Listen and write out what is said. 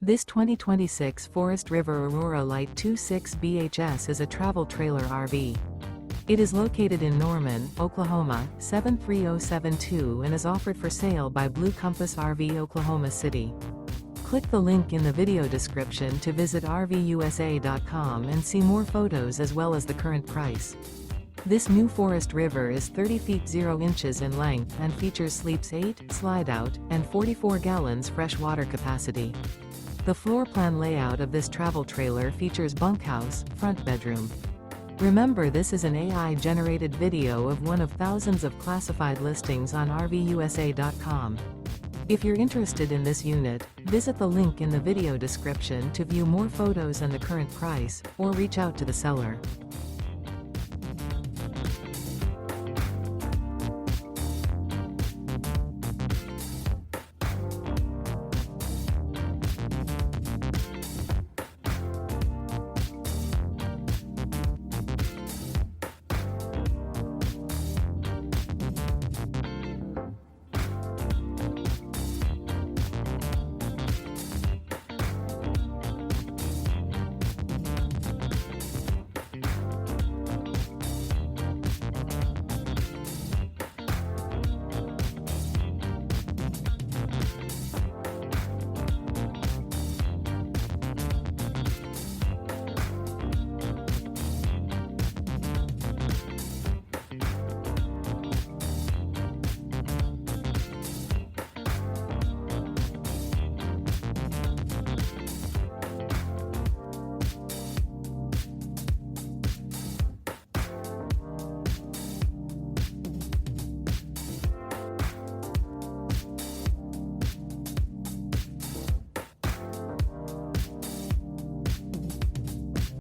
This 2026 Forest River Aurora Light 26 BHS is a travel trailer RV. It is located in Norman, Oklahoma, 73072 and is offered for sale by Blue Compass RV Oklahoma City. Click the link in the video description to visit RVUSA.com and see more photos as well as the current price. This new Forest River is 30 feet 0 inches in length and features sleeps 8, slide-out, and 44 gallons fresh water capacity. The floor plan layout of this travel trailer features bunkhouse, front bedroom. Remember, this is an AI-generated video of one of thousands of classified listings on RVUSA.com. If you're interested in this unit, visit the link in the video description to view more photos and the current price, or reach out to the seller.